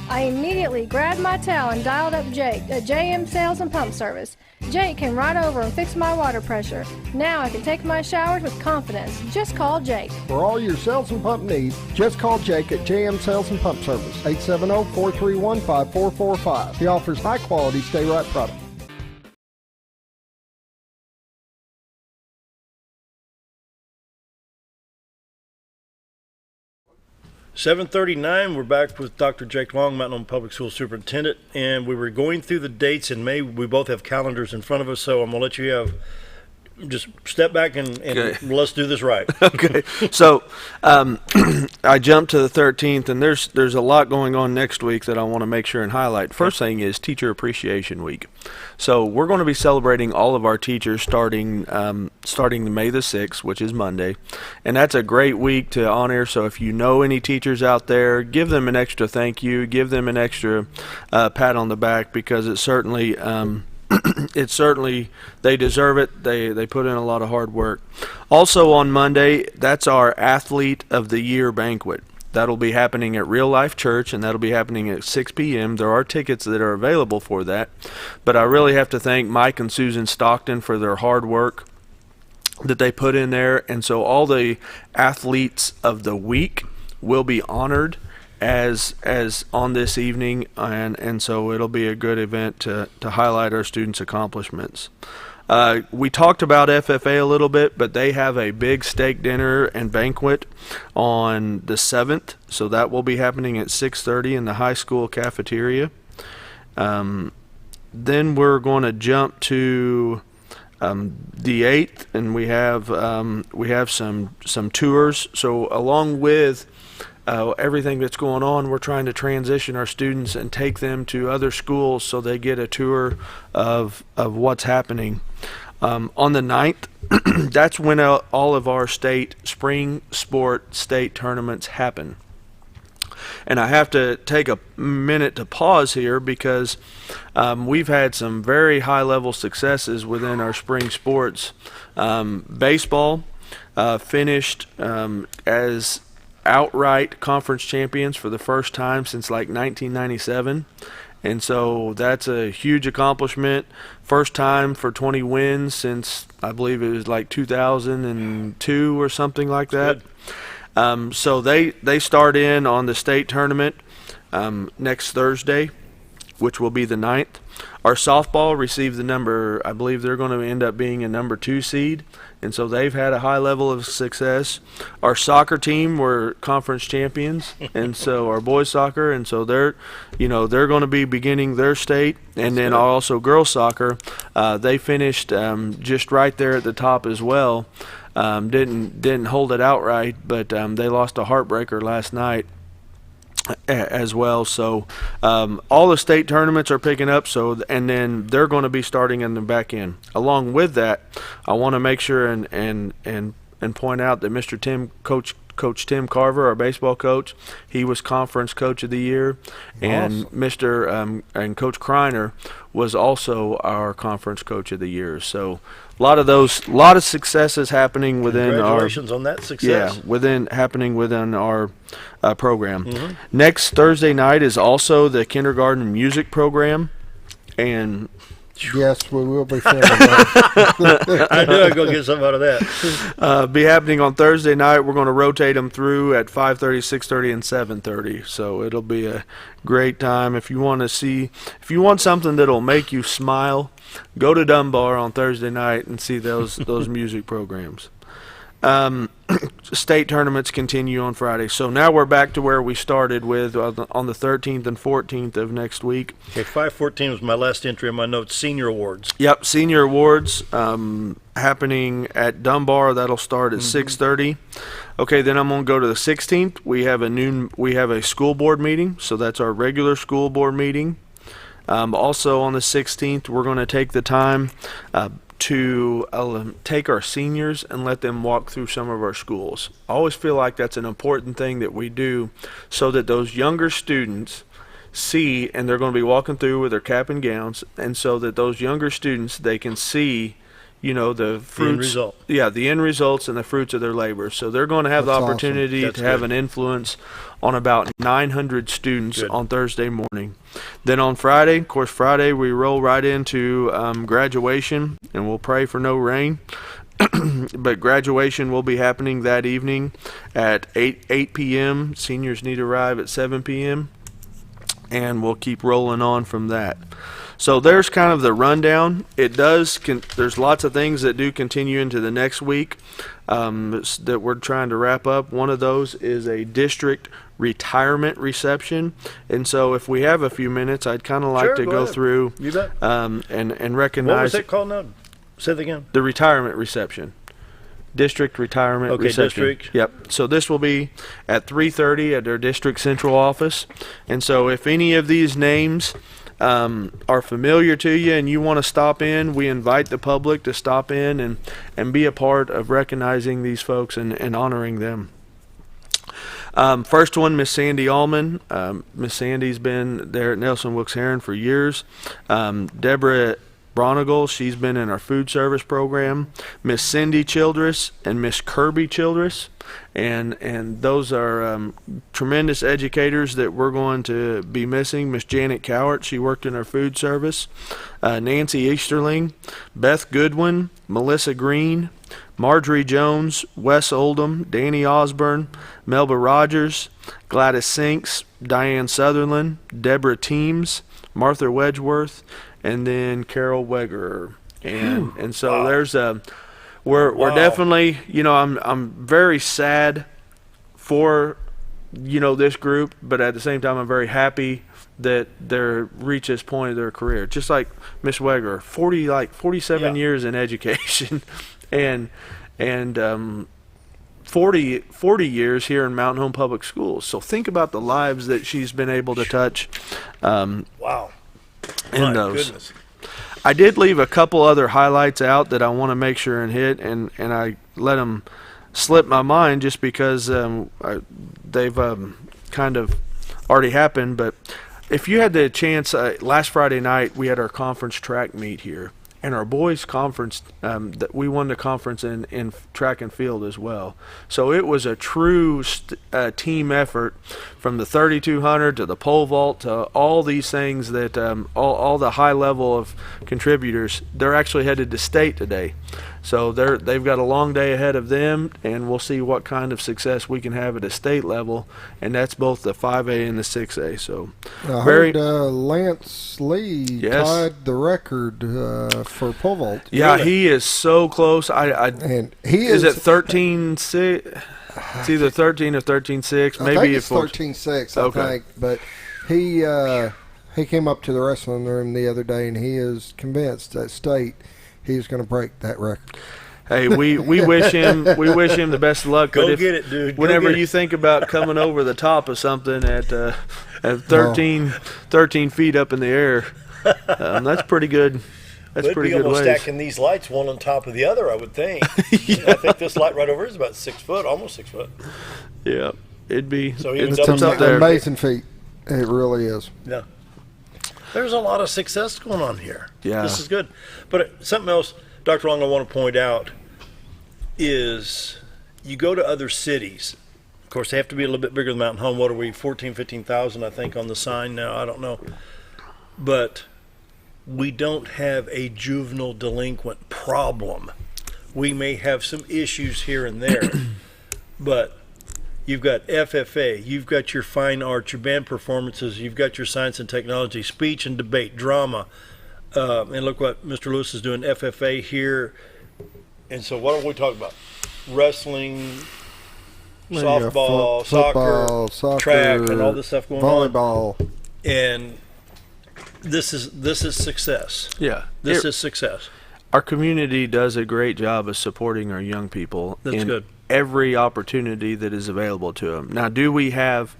I immediately grabbed my towel and dialed up Jake at JM Sales and Pump Service. Jake came right over and fixed my water pressure. Now I can take my showers with confidence. Just call Jake.
For all your sales and pump needs, just call Jake at JM Sales and Pump Service, 870-431-5445. He offers high-quality stay-right products.
7:39, we're back with Dr. Jake Long, Mountain Home Public School Superintendent, and we were going through the dates in May. We both have calendars in front of us, so I'm going to let you have just step back and
Okay.
let's do this right.
Okay, so I jumped to the 13th, and there's a lot going on next week that I want to make sure and highlight. First thing is Teacher Appreciation Week. So we're going to be celebrating all of our teachers starting May the 6th, which is Monday, and that's a great week to honor. So if you know any teachers out there, give them an extra thank you, give them an extra pat on the back, because it certainly they deserve it. They put in a lot of hard work. Also on Monday, that's our Athlete of the Year banquet. That'll be happening at Real Life Church, and that'll be happening at 6 p.m. There are tickets that are available for that, but I really have to thank Mike and Susan Stockton for their hard work that they put in there. And so all the athletes of the week will be honored as on this evening, and so it'll be a good event to highlight our students' accomplishments. We talked about FFA a little bit, but they have a big steak dinner and banquet on the 7th, so that will be happening at 6:30 in the high school cafeteria. Then we're going to jump to the 8th, and we have some tours. So along with everything that's going on, we're trying to transition our students and take them to other schools so they get a tour of what's happening. On the 9th, that's when all of our spring sport state tournaments happen. And I have to take a minute to pause here because we've had some very high-level successes within our spring sports. Baseball finished as outright conference champions for the first time since like 1997. And so that's a huge accomplishment. First time for 20 wins since, I believe it was like 2002 or something like that. So they start in on the state tournament next Thursday, which will be the 9th. Our softball received the number, I believe they're going to end up being a number 2 seed, and so they've had a high level of success. Our soccer team were conference champions, and so our boys soccer, and so they're going to be beginning their state. And then also girls soccer, they finished just right there at the top as well. Didn't hold it outright, but they lost a heartbreaker last night as well. So all the state tournaments are picking up, and then they're going to be starting in the back end. Along with that, I want to make sure and point out that Coach Tim Carver, our baseball coach, he was conference coach of the year, and awesome. And Coach Kreiner was also our conference coach of the year. So a lot of successes happening within
Congratulations on that success.
Yeah, happening within our program.
Mm-hmm.
Next Thursday night is also the kindergarten music program, and
yes, we will be filming that.
I knew I'd go get something out of that.
Be happening on Thursday night. We're going to rotate them through at 5:30, 6:30, and 7:30. So it'll be a great time. If you want something that'll make you smile, go to Dunbar on Thursday night and see those music programs. State tournaments continue on Friday. So now we're back to where we started with on the 13th and 14th of next week.
Okay, 5/14 was my last entry in my notes. Senior awards.
Yep, senior awards happening at Dunbar. That'll start at 6:30. Okay, then I'm going to go to the 16th. We have a school board meeting. So that's our regular school board meeting. Also on the 16th, we're going to take the time to take our seniors and let them walk through some of our schools. I always feel like that's an important thing that we do so that those younger students see, and they're going to be walking through with their cap and gowns, and so that those younger students, they can see the fruits,
the end result.
Yeah, the end results and the fruits of their labor. So they're going to have the opportunity to have an influence on about 900 students on Thursday morning. Then on Friday, of course, we roll right into graduation, and we'll pray for no rain. But graduation will be happening that evening at 8 p.m. Seniors need to arrive at 7 p.m. And we'll keep rolling on from that. So there's kind of the rundown. There's lots of things that do continue into the next week that we're trying to wrap up. One of those is a district retirement reception. And so if we have a few minutes, I'd kind of like to go through
you bet.
and recognize.
What was it called now? Say that again.
The retirement reception. District retirement reception.
District.
Yep. So this will be at 3:30 at their district central office. And so if any of these names are familiar to you and you want to stop in, we invite the public to stop in and be a part of recognizing these folks and honoring them. First one, Miss Sandy Allman. Miss Sandy's been there at Nelson Wilkes Heron for years. Deborah Bronigal, she's been in our food service program. Miss Cindy Childress and Miss Kirby Childress, and those are tremendous educators that we're going to be missing. Miss Janet Cowart, she worked in our food service. Nancy Easterling, Beth Goodwin, Melissa Green, Marjorie Jones, Wes Oldham, Danny Osborne, Melba Rogers, Gladys Sinks, Diane Sutherland, Deborah Teams, Martha Wedgeworth, and then Carol Wegerer. And so there's we're definitely, I'm very sad for this group, but at the same time I'm very happy that they're reached this point of their career. Just like Miss Wegerer, 47 years in education and 40 years here in Mountain Home Public Schools. So think about the lives that she's been able to touch.
Wow.
In those. Goodness. I did leave a couple other highlights out that I want to make sure and hit, and I let them slip my mind just because they've kind of already happened. But if you had the chance, last Friday night we had our conference track meet here, and our boys conference, that we won the conference in track and field as well. So it was a true team effort, from the 3200 to the pole vault to all these things that all the high level of contributors. They're actually headed to state today. So they've got a long day ahead of them, and we'll see what kind of success we can have at a state level, and that's both the 5A and the 6A. So
I heard Lance Lee tied the record for pole vault.
Yeah, really? He is so close. And he is at 13.6. It's either 13 or 13.6. Maybe
I think it's 13.6.
Okay.
I think, but he came up to the wrestling room the other day, and he is convinced that state he's going to break that record.
Hey, we wish him the best of luck.
Go get it, dude.
Whenever you think about coming over the top of something at 13 feet up in the air, that's pretty good. That's pretty good.
Almost stacking these lights one on top of the other, I would think. I think this light right over here is about 6 foot, almost 6 foot.
Yeah, it'd be.
So
it's an amazing feat. It really is.
Yeah. There's a lot of success going on here.
Yeah.
This is good. But something else, Dr. Long, I want to point out is you go to other cities. Of course, they have to be a little bit bigger than Mountain Home. What are we, 15,000, I think, on the sign now? I don't know. But we don't have a juvenile delinquent problem. We may have some issues here and there, but you've got FFA, you've got your fine arts, your band performances, you've got your science and technology, speech and debate, drama. And look what Mr. Lewis is doing, FFA here. And so what are we talking about? Wrestling, softball,
football,
soccer, track, and all this stuff going
volleyball.
on. And this is success.
Yeah.
This is success.
Our community does a great job of supporting our young people.
That's good.
Every opportunity that is available to them. Now, do we have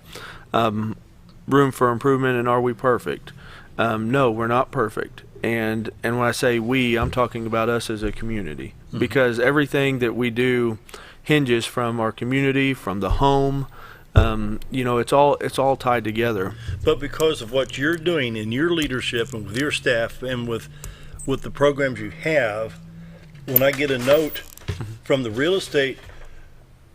room for improvement, and are we perfect? No, we're not perfect. And when I say we, I'm talking about us as a community, because everything that we do hinges from our community, from the home. It's all tied together.
But because of what you're doing in your leadership and with your staff and with the programs you have, when I get a note from the real estate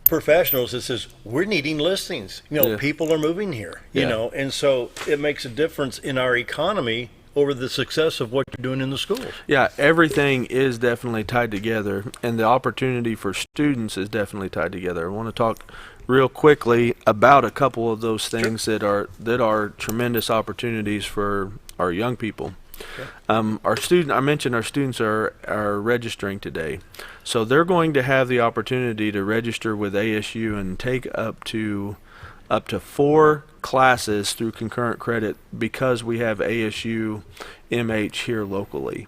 professionals that says we're needing listings, people are moving here, and so it makes a difference in our economy over the success of what you're doing in the schools.
Yeah, everything is definitely tied together, and the opportunity for students is definitely tied together. I want to talk real quickly about a couple of those things that are tremendous opportunities for our young people. Okay. I mentioned our students are registering today, so they're going to have the opportunity to register with ASU and take up to up to 4 classes through concurrent credit because we have ASU MH here locally.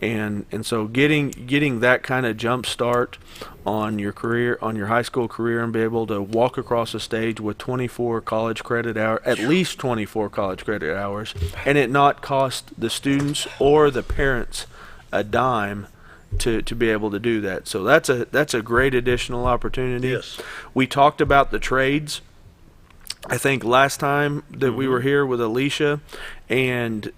And so getting that kind of jump start on your career, on your high school career, and be able to walk across the stage with 24 college credit hours, at least 24 college credit hours, and it not cost the students or the parents a dime to be able to do that. So that's a great additional opportunity.
Yes.
We talked about the trades, I think last time that we were here with Alicia, and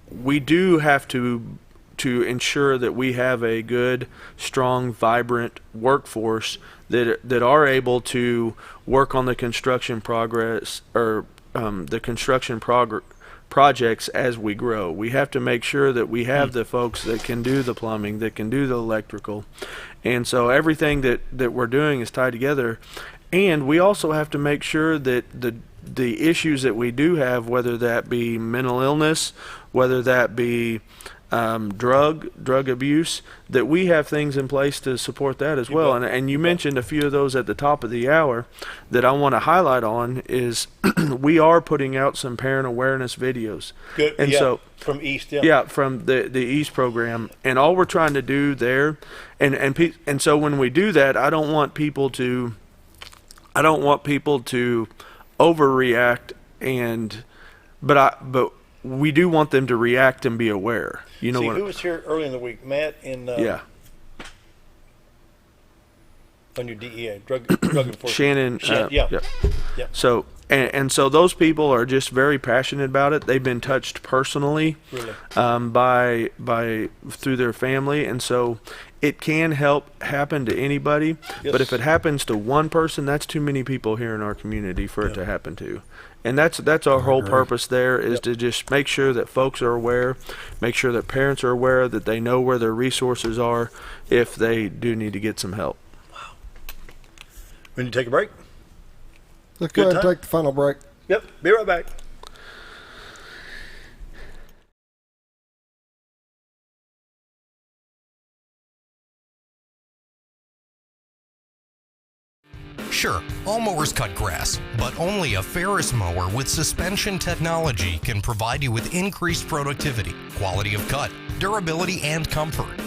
we do have to ensure that we have a good, strong, vibrant workforce that are able to work on the construction progress or the construction projects as we grow. We have to make sure that we have the folks that can do the plumbing, that can do the electrical, and so everything that we're doing is tied together. And we also have to make sure that the issues that we do have, whether that be mental illness, whether that be drug abuse, that we have things in place to support that as well. And you mentioned a few of those at the top of the hour that I want to highlight on is we are putting out some parent awareness videos.
Good.
And
yeah,
so
from East.
Yeah, from the East program. And all we're trying to do there, and so when we do that, I don't want people to overreact, but we do want them to react and be aware. You know,
who was here early in the week? Matt and
yeah,
on your DEA drug enforcement.
Shannon.
Yeah.
So and so those people are just very passionate about it. They've been touched personally,
really,
by through their family, and so it can happen to anybody.
Yes.
But if it happens to one person, that's too many people here in our community for it to happen to. And that's our whole purpose there is to just make sure that folks are aware, make sure that parents are aware, that they know where their resources are if they do need to get some help.
Wow. We need to take a break?
Let's go ahead and take the final break.
Yep, be right back.
Sure, all mowers cut grass, but only a Ferris mower with suspension technology can provide you with increased productivity, quality of cut, durability, and comfort.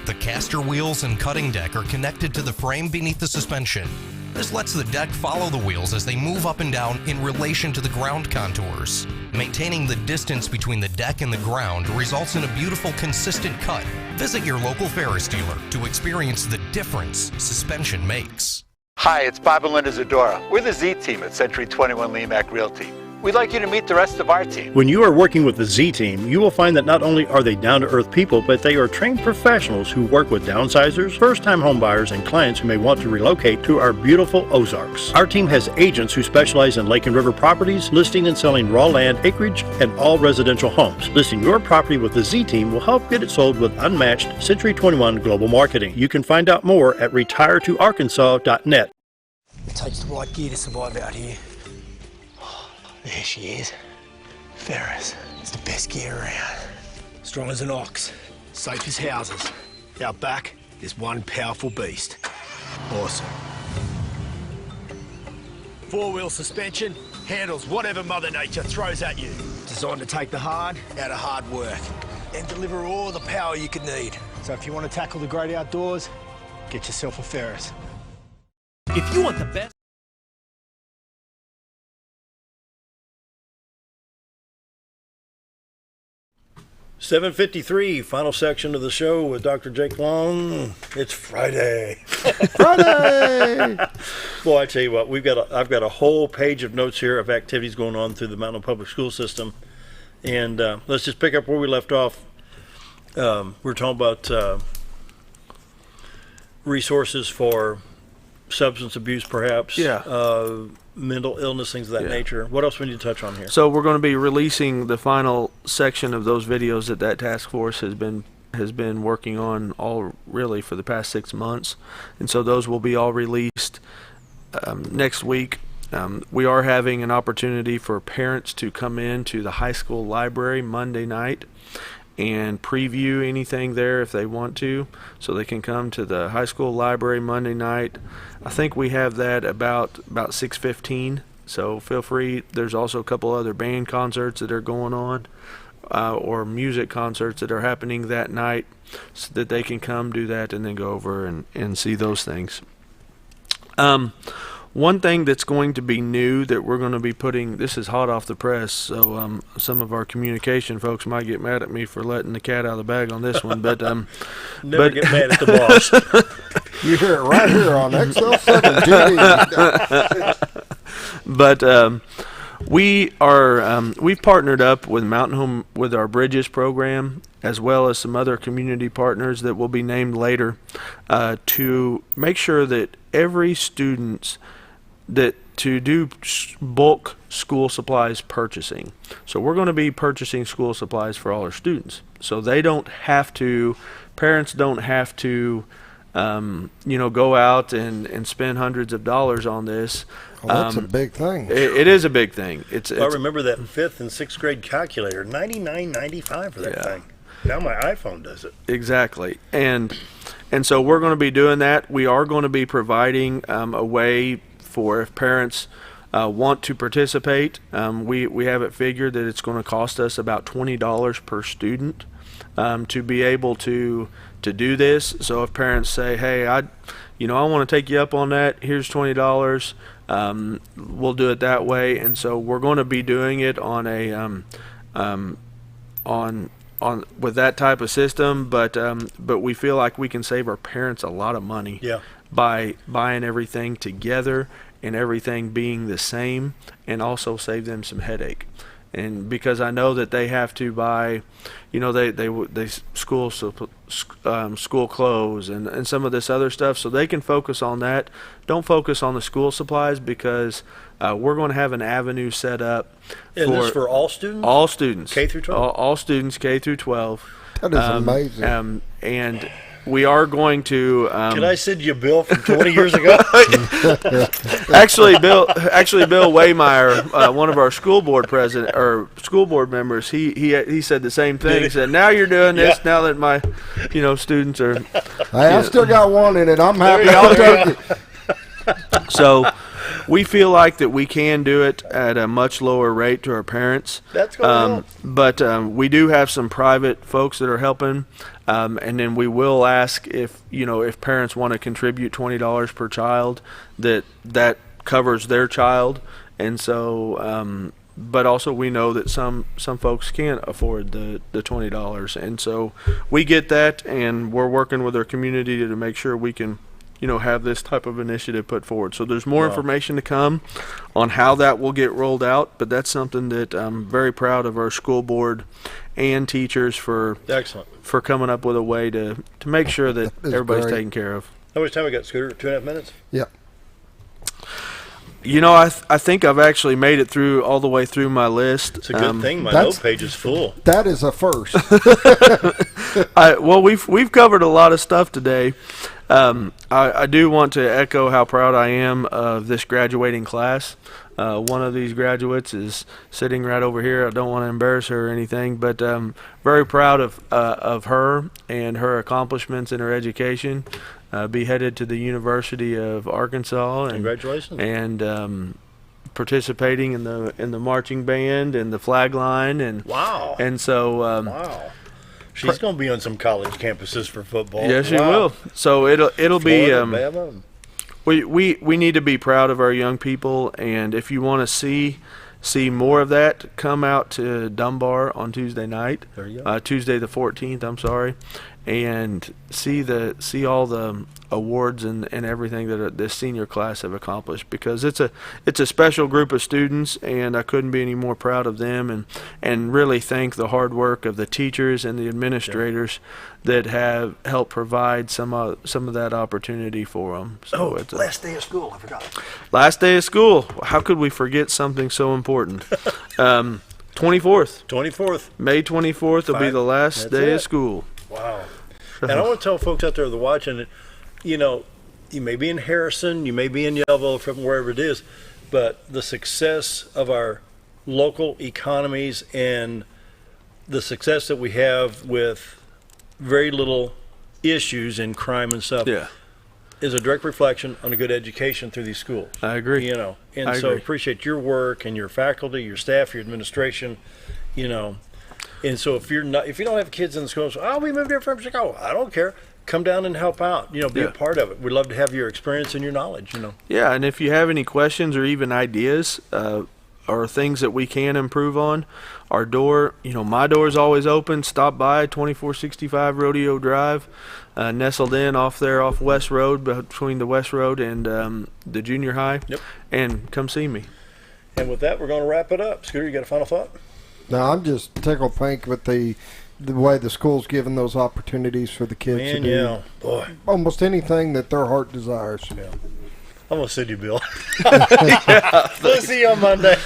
The caster wheels and cutting deck are connected to the frame beneath the suspension. This lets the deck follow the wheels as they move up and down in relation to the ground contours. Maintaining the distance between the deck and the ground results in a beautiful, consistent cut. Visit your local Ferris dealer to experience the difference suspension makes.
Hi, it's Bob and Linda Zadora. We're the Z team at Century 21 Lemac Realty. We'd like you to meet the rest of our team.
When you are working with the Z team, you will find that not only are they down-to-earth people, but they are trained professionals who work with downsizers, first-time homebuyers, and clients who may want to relocate to our beautiful Ozarks. Our team has agents who specialize in lake and river properties, listing and selling raw land, acreage, and all residential homes. Listing your property with the Z team will help get it sold with unmatched Century 21 global marketing. You can find out more at retiretoarkansas.net.
It takes the right gear to survive out here. There she is. Ferris. It's the best gear around. Strong as an ox. Safe as houses. Out back, there's one powerful beast. Awesome. Four-wheel suspension, handles whatever Mother Nature throws at you. Designed to take the hard out of hard work and deliver all the power you could need. So if you want to tackle the great outdoors, get yourself a Ferris.
If you want the best...
7:53, final section of the show with Dr. Jake Long. It's Friday.
Friday!
Boy, I tell you what, I've got a whole page of notes here of activities going on through the Mountain Public School System. And let's just pick up where we left off. We're talking about resources for substance abuse, perhaps. Mental illness, things of that nature. What else we need to touch on here?
So we're going to be releasing the final section of those videos that task force has been working on all really for the past 6 months, and so those will be all released next week. We are having an opportunity for parents to come in to the high school library Monday night and preview anything there if they want to. So they can come to the high school library Monday night. I think we have that about 6:15. So feel free. There's also a couple other band concerts that are going on, or music concerts that are happening that night, so that they can come do that and then go over and see those things. One thing that's going to be new that we're going to be putting, this is hot off the press, so some of our communication folks might get mad at me for letting the cat out of the bag on this one, but
never get mad at the boss.
You hear it right here on XL7 TV.
But we've partnered up with Mountain Home with our Bridges program, as well as some other community partners that will be named later, to make sure that every student to do bulk school supplies purchasing. So we're going to be purchasing school supplies for all our students. So they don't have to, parents don't have to, go out and spend hundreds of dollars on this.
Well, that's a big thing.
It is a big thing.
I remember that 5th and 6th grade calculator, $99.95 for that thing. Now my iPhone does it.
Exactly. And so we're going to be doing that. We are going to be providing a way for if parents want to participate. We have it figured that it's going to cost us about $20 per student to be able to do this. So if parents say, hey, I want to take you up on that, here's $20, we'll do it that way. And so we're going to be doing it on a with that type of system, but we feel like we can save our parents a lot of money by buying everything together and everything being the same, and also save them some headache. And because I know that they have to buy, they school clothes and some of this other stuff, so they can focus on that. Don't focus on the school supplies, because we're going to have an avenue set up.
And this for all students?
All students.
K through 12?
All students, K through 12.
That is amazing.
And we are going to.
Can I send you a bill from 20 years ago?
Actually, Bill Waymeyer, one of our school board members, he said the same thing. He said, "Now you're doing this. Now that my, students are."
Hey, I still got one in it. I'm happy. I'll take it.
So, we feel like that we can do it at a much lower rate to our parents.
That's going
But we do have some private folks that are helping, and then we will ask if parents want to contribute $20 per child, that covers their child, and so. But also we know that some folks can't afford the $20, and so we get that, and we're working with our community to make sure we can have this type of initiative put forward. So there's more information to come on how that will get rolled out, but that's something that I'm very proud of our school board and teachers for coming up with a way to make sure that everybody's taken care of.
How much time we got, Scooter? 2.5 minutes?
Yeah.
I think I've actually made it through all the way through my list.
It's a good thing my note page is full.
That is a first.
Well, we've covered a lot of stuff today. I do want to echo how proud I am of this graduating class. One of these graduates is sitting right over here. I don't want to embarrass her or anything, but very proud of her and her accomplishments in her education. Be headed to the University of Arkansas. And,
congratulations!
And participating in the marching band and the flag line, and
wow!
And so
wow. She's going to be on some college campuses for football.
Yes, she will. So it'll be. We need to be proud of our young people, and if you want to see more of that, come out to Dunbar on Tuesday night.
There you go.
Tuesday the 14th. I'm sorry, and see all the awards and everything that this senior class have accomplished, because it's a special group of students, and I couldn't be any more proud of them, and really thank the hard work of the teachers and the administrators that have helped provide some of that opportunity for them. So it's
last day of school, I forgot.
Last day of school. How could we forget something so important? 24th. May 24th will be the last day of school.
Wow. And I want to tell folks out there that are watching, you may be in Harrison, you may be in Yellowville, from wherever it is, but the success of our local economies and the success that we have with very little issues in crime and stuff is a direct reflection on a good education through these schools.
I agree.
You know, and
I
so
agree.
appreciate your work and your faculty, your staff, your administration, you know. And so if you don't have kids in the schools, we moved here from Chicago. I don't care. Come down and help out. You know, be a part of it. We'd love to have your experience and your knowledge. You know.
Yeah, and if you have any questions or even ideas or things that we can improve on, our door, my door is always open. Stop by 2465 Rodeo Drive, nestled in off West Road, between the West Road and the junior high.
Yep.
And come see me.
And with that, we're going to wrap it up. Scooter, you got a final thought?
No, I'm just tickled pink with the way the school's given those opportunities for the kids to do almost anything that their heart desires.
Yeah. I'm going to send you, Bill. Yeah, we'll see you on Monday.